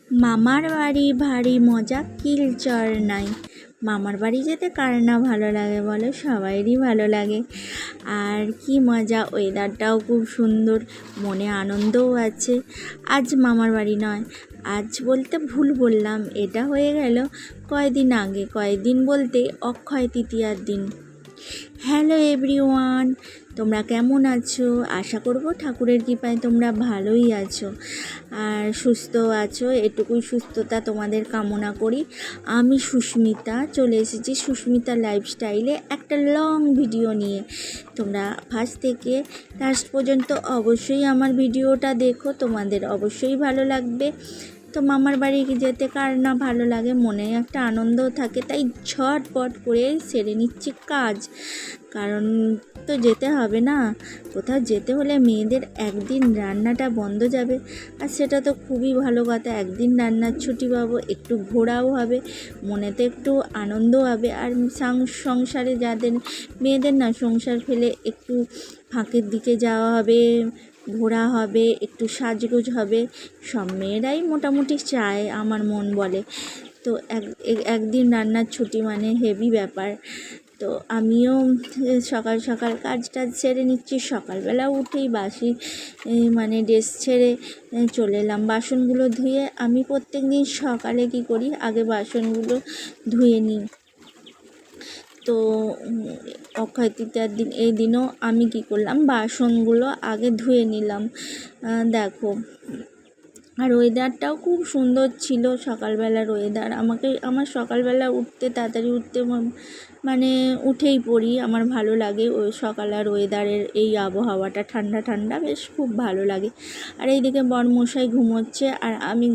মামার বাড়ি ভারী মজা কিলচর নাই। মামার বাড়ি যেতে কার না ভালো লাগে বলো, সবাইরই ভালো লাগে। আর কি মজা, ওয়েদারটাও খুব সুন্দর, মনে আনন্দও আছে। আজ মামার বাড়ি নয়, আজ বলতে ভুল বললাম, এটা হয়ে গেল কয়দিন আগে। কয়দিন বলতে অক্ষয় তৃতীয়ার দিন। হ্যালো এভরিওয়ান, তোমরা কেমন আছো? আশা করব ঠাকুরের কৃপায় তোমরা ভালোই আছো আর সুস্থ আছো, এটুকুই সুস্থতা তোমাদের কামনা করি। আমি সুস্মিতা চলে এসেছি সুস্মিতা লাইফস্টাইলে একটা লং ভিডিও নিয়ে। তোমরা ফার্স্ট থেকে লাস্ট পর্যন্ত অবশ্যই আমার ভিডিওটা দেখো, তোমাদের অবশ্যই ভালো লাগবে। তো মামার বাড়ি যেতে কার না ভালো লাগে, মনে একটা আনন্দও থাকে, তাই ঝটপট করে সেরে নিচ্ছি কাজ, কারণ তো যেতে হবে না। কোথাও যেতে হলে মেয়েদের একদিন রান্নাটা বন্ধ যাবে, আর সেটা তো খুবই ভালো কথা। একদিন রান্নার ছুটি পাবো, একটু ঘোরাও হবে, মনেতে একটু আনন্দ হবে। আর সংসারে যাদের মেয়েদের না, সংসার ফেলে একটু ফাঁকের দিকে যাওয়া হবে, ঘোরা হবে, একটু সাজগোজ হবে। সব মেয়েরাই মোটামুটি চায়, আমার মন বলে। তো একদিন রান্নার ছুটি মানে হেভি ব্যাপার। তো আমিও সকাল সকাল কাজটা সেরে নিচ্ছি। সকালবেলা উঠেই বাসি মানে ড্রেস ছেড়ে চলে এলাম বাসনগুলো ধুয়ে। আমি প্রত্যেক দিন সকালে কী করি, আগে বাসনগুলো ধুয়ে নিই। তো অক্ষয় তৃতীয়ার দিন, এই দিনও আমি কী করলাম, বাসনগুলো আগে ধুয়ে নিলাম। দেখো, আর ওয়েদারটাও খুব সুন্দর ছিল সকালবেলার ওয়েদার। আমার সকালবেলা উঠতে, তাড়াতাড়ি উঠতে মানে উঠেই পড়ি, আমার ভালো লাগে ওই সকালের ওয়েদারের এই আবহাওয়াটা, ঠান্ডা ঠান্ডা, বেশ খুব ভালো লাগে। আর এইদিকে বরমশাই ঘুমোচ্ছে, আর আমি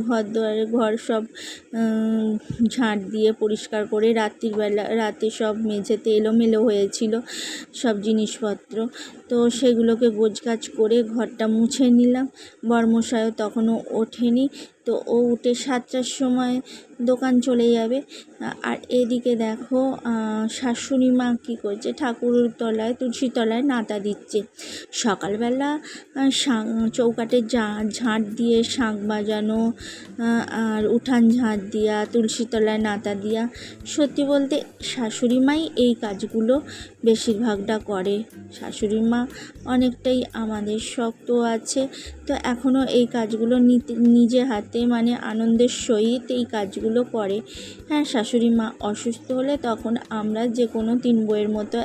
ঘর সব ঝাঁট দিয়ে পরিষ্কার করে, রাতে সব মেঝেতে এলোমেলো হয়েছিল সব জিনিসপত্র, তো সেগুলোকে গোছগাছ করে ঘরটা মুছে নিলাম। বরমশাইও তখনও ওঠেনি, তো ও উঠে 7টার সময় দোকান চলে যাবে। আর এদিকে দেখো শাশুড়ি মা কী করছে, ঠাকুর তলায়, তুলসী তলায় নাতা দিচ্ছে। সকালবেলা চৌকাঠে ঝাঁট দিয়ে শাঁখ বাজানো, আর উঠান ঝাঁট দেওয়া, তুলসী তলায় নাতা দেওয়া, সত্যি বলতে শাশুড়ি মাই এই কাজগুলো বেশিরভাগটা করে। শাশুড়ি মা অনেকটাই আমাদের শক্ত আছে, তো এখনও এই কাজগুলো নিজে হাতে মানে আনন্দের সহিত এই কাজগুলো করে। হ্যাঁ, শাশুড়ি মা অসুস্থ হলে তখন আমরা যে কোনো 3 বউয়ের মতো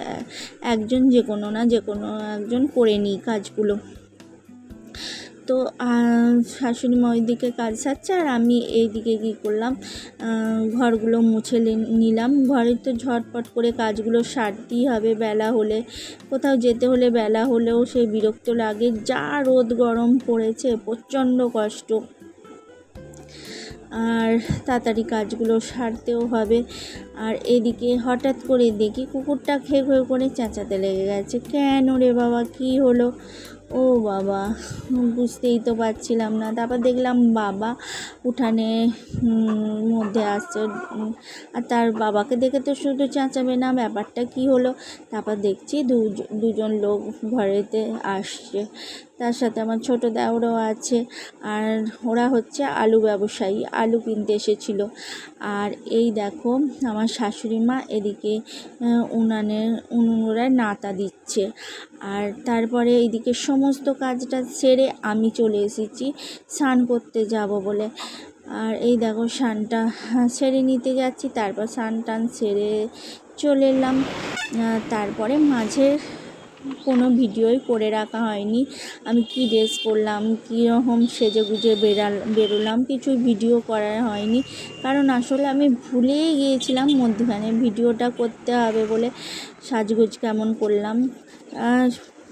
একজন, যে কোনো না যে কোনো একজন করে নিই কাজগুলো। তো শাশুড়ি মা ওইদিকে কাজ সারছে, আর আমি এইদিকে কী করলাম, ঘরগুলো মুছে নিলাম। ঘরে তো ঝটপট করে কাজগুলো সারতেই হবে, বেলা হলে, কোথাও যেতে হলে বেলা হলেও সেই বিরক্ত লাগে। যা রোদ গরম পড়েছে, প্রচণ্ড কষ্ট, আর তাড়াতাড়ি কাজগুলো সারতেও হবে। আর এদিকে হঠাৎ করে দেখি কুকুরটা খেয়ে করে চেঁচাতে লেগে গেছে। কেন রে বাবা, কী হলো? ও বাবা, বুঝতেই তো পারছিলাম না। তারপর দেখলাম বাবা উঠানে মধ্যে আসছে, আর তার বাবাকে দেখে তো শুধু চেঁচাবে না, ব্যাপারটা কি হলো। তারপর দেখছি দুজন লোক ঘরেতে আসছে, তার সাথে আমার ছোটো দেওরও আছে। আর ওরা হচ্ছে আলু ব্যবসায়ী, আলু কিনতে এসেছিলো। আর এই দেখো আমার শাশুড়ি মা এদিকে উনুনে নাতা দিচ্ছে। আর তারপরে এইদিকে সমস্ত কাজটা সেরে আমি চলে এসেছি স্নান করতে যাব বলে। আর এই দেখো স্নানটা সেরে নিতে যাচ্ছি, তারপর স্নান টান সেরে চলে এলাম। তারপরে মাঝে কোনো ভিডিওই করে রাখা হয়নি, আমি কি ড্রেস পরলাম, কীরকম সেজে গুজে বেরোলাম, কিছু ভিডিও করা হয়নি, কারণ আসলে আমি ভুলেই গিয়েছিলাম মধ্যখানে ভিডিওটা করতে হবে বলে সাজগোজ কেমন করলাম।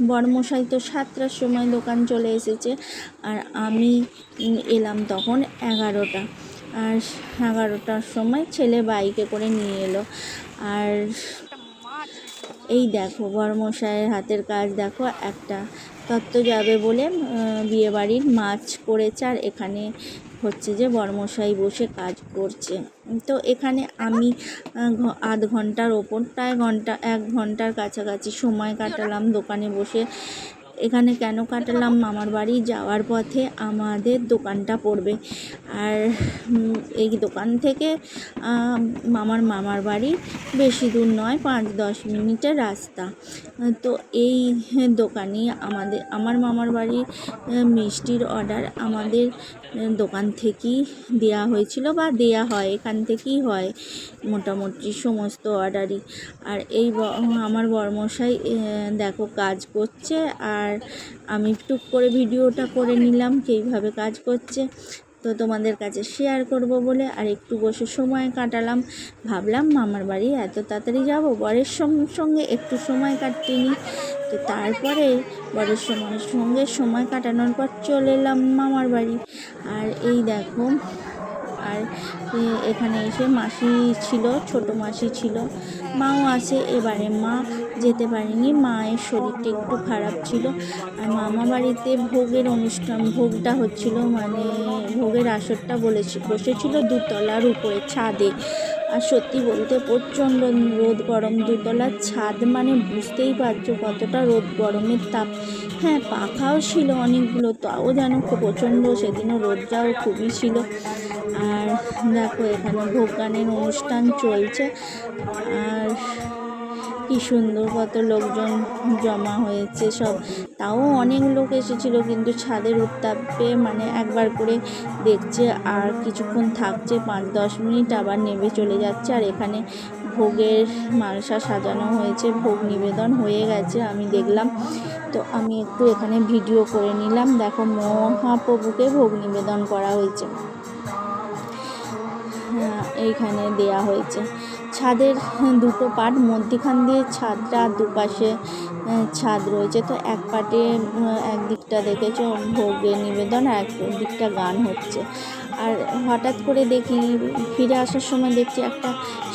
বরমশাই তো 7টার সময় দোকান চলে এসেছে, আর আমি এলাম তখন 11টা। আর 11টার সময় ছেলে বাইকে করে নিয়ে এলো। আর এই দেখো বরমশাইয়ের হাতের কাজ দেখো, একটা তত্ত্ব যাবে বলে বিয়েবাড়ির মাছ করেছে, আর এখানে হচ্ছে যে বরমশাই বসে কাজ করছে। তো এখানে আমি আধ ঘন্টার ওপর, প্রায় 1 ঘন্টার কাছাকাছি সময় কাটালাম দোকানে বসে। এখানে কেন কাটালাম, মামার বাড়ি যাওয়ার পথে আমাদের দোকানটা পড়বে, আর এই দোকান থেকে মামার বাড়ি বেশি দূর নয়, 5-10 মিনিটের রাস্তা। তো এই দোকানে আমার মামার বাড়ির মিষ্টির অর্ডার আমাদের দোকান থেকেই দেয়া হয়েছিল বা দেয়া হয়, এখান থেকেই হয় মোটামুটি সমস্ত অর্ডারই। আর আমার বরমশাই দেখো কাজ করছে, আর আমি টুক করে ভিডিওটা করে নিলাম কীভাবে কাজ করছে, তো তোমাদের কাছে শেয়ার করব বলে আর একটু বসে সময় কাটালাম। ভাবলাম মামার বাড়ি এত তাড়াতাড়ি যাব, বরের সঙ্গে একটু সময় কাটিয়ে নিই। তো তারপরে বরের সঙ্গে সময় কাটানোর পর চলে এলাম মামার বাড়ি। আর এই দেখো, আর এখানে এসে মাসি ছিল, ছোট মাসি ছিল, মাও আছে। এবারে মা যেতে পারেনি, মায়ের শরীরটা একটু খারাপ ছিল। আর মামা বাড়িতে ভোগের অনুষ্ঠান, ভোগটা হচ্ছিল, মানে ভোগের আসরটা বসেছিল 2তলার উপরে ছাদে। আর সত্যি বলতে প্রচণ্ড রোদ গরম, 2তলার ছাদ মানে বুঝতেই পারছো কতটা রোদ গরমের তাপ। হ্যাঁ, পাখাও ছিল অনেকগুলো, তাও যেন প্রচণ্ড, সেদিনও রোদটাও খুবই ছিল। আর দেখো এখানে ভোগ গানের অনুষ্ঠান চলছে, আর কি সুন্দর কত লোকজন জমা হয়েছে সব। তাও অনেক লোক এসেছিল, কিন্তু ছাদের উত্তাপে মানে একবার করে দেখছে আর কিছুক্ষণ থাকছে, 5-10 মিনিট আবার নেমে চলে যাচ্ছে। আর এখানে ভোগের মালসা সাজানো হয়েছে, ভোগ নিবেদন হয়ে গেছে আমি দেখলাম। তো আমি একটু এখানে ভিডিও করে নিলাম। দেখো মহাপ্রভুকে ভোগ নিবেদন করা হয়েছে, এইখানে দেয়া হয়েছে। ছাদের 2টো পাট, মধ্যিখান দিয়ে ছাদটা, দুপাশে ছাদ রয়েছে। তো এক পাটে একদিকটা দেখেছো ভোগের নিবেদন, আর একদিকটা গান হচ্ছে। আর হঠাৎ করে দেখি, ফিরে আসার সময় দেখছি একটা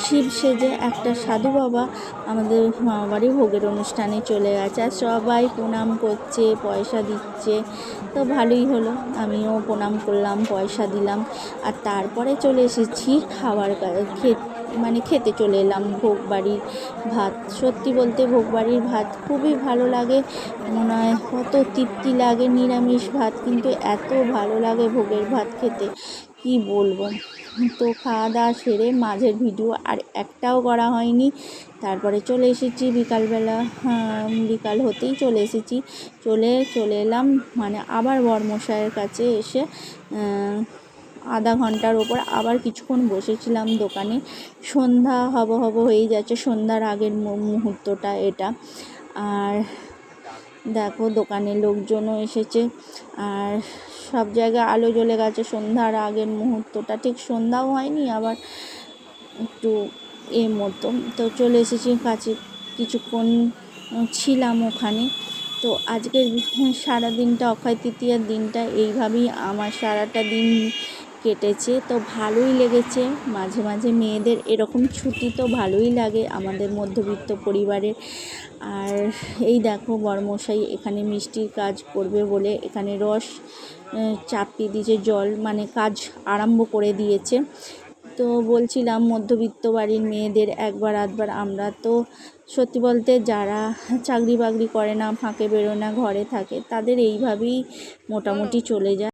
শিব সেজে একটা সাধু বাবা আমাদের মামাবাড়ি ভোগের অনুষ্ঠানে চলে গেছে। আর সবাই প্রণাম করছে, পয়সা দিচ্ছে, তো ভালোই হলো। আমিও প্রণাম করলাম, পয়সা দিলাম। আর তারপরে চলে এসেছি খেতে চলে এলাম ভোগ বাড়ির ভাত। সত্যি বলতে ভোগ বাড়ির ভাত খুবই ভালো লাগে, মনে হয় কত তৃপ্তি লাগে। নিরামিষ ভাত কিন্তু এত ভালো লাগে ভোগের ভাত খেতে, কি বলবো। তো খাওয়া দাওয়া সেরে মাঝের ভিডিও আর একটাও করা হয়নি। তারপরে চলে এসেছি বিকালবেলা, বিকাল হতেই চলে এলাম, মানে আবার বরমশাইয়ের কাছে এসে আধা ঘন্টার ওপর আবার কিছুক্ষণ বসেছিলাম দোকানে। সন্ধ্যা হব হয়ে যাচ্ছে, সন্ধ্যার আগের মুহূর্তটা এটা। আর দেখো দোকানে লোকজনও এসেছে, আর সব জায়গায় আলো জ্বলে গেছে। সন্ধ্যার আগের মুহূর্তটা, ঠিক সন্ধ্যাও হয়নি, আবার একটু মতো। তো চলে এসেছি কাছে, কিছুক্ষণ ছিলাম ওখানে। তো আজকের সারা দিনটা, অক্ষয় তৃতীয়ার দিনটা এইভাবেই আমার সারাটা দিন কেটেছে। তো ভালোই লেগেছে, মাঝে মাঝে মেয়েদের এরকম ছুটি তো ভালোই লাগে আমাদের মধ্যবিত্ত পরিবারের। আর এই দেখো বরমশাই এখানে মিষ্টির কাজ করবে বলে এখানে রস চাপিয়ে দিয়েছে, জল মানে কাজ আরম্ভ করে দিয়েছে। তো বলছিলাম মধ্যবিত্ত বাড়ির মেয়েদের একবার আধবার, আমরা তো সত্যি বলতে যারা চাকরি বাকরি করে না, ফাঁকে বেরোয় না, ঘরে থাকে, তাদের এইভাবেই মোটামুটি চলে যায়।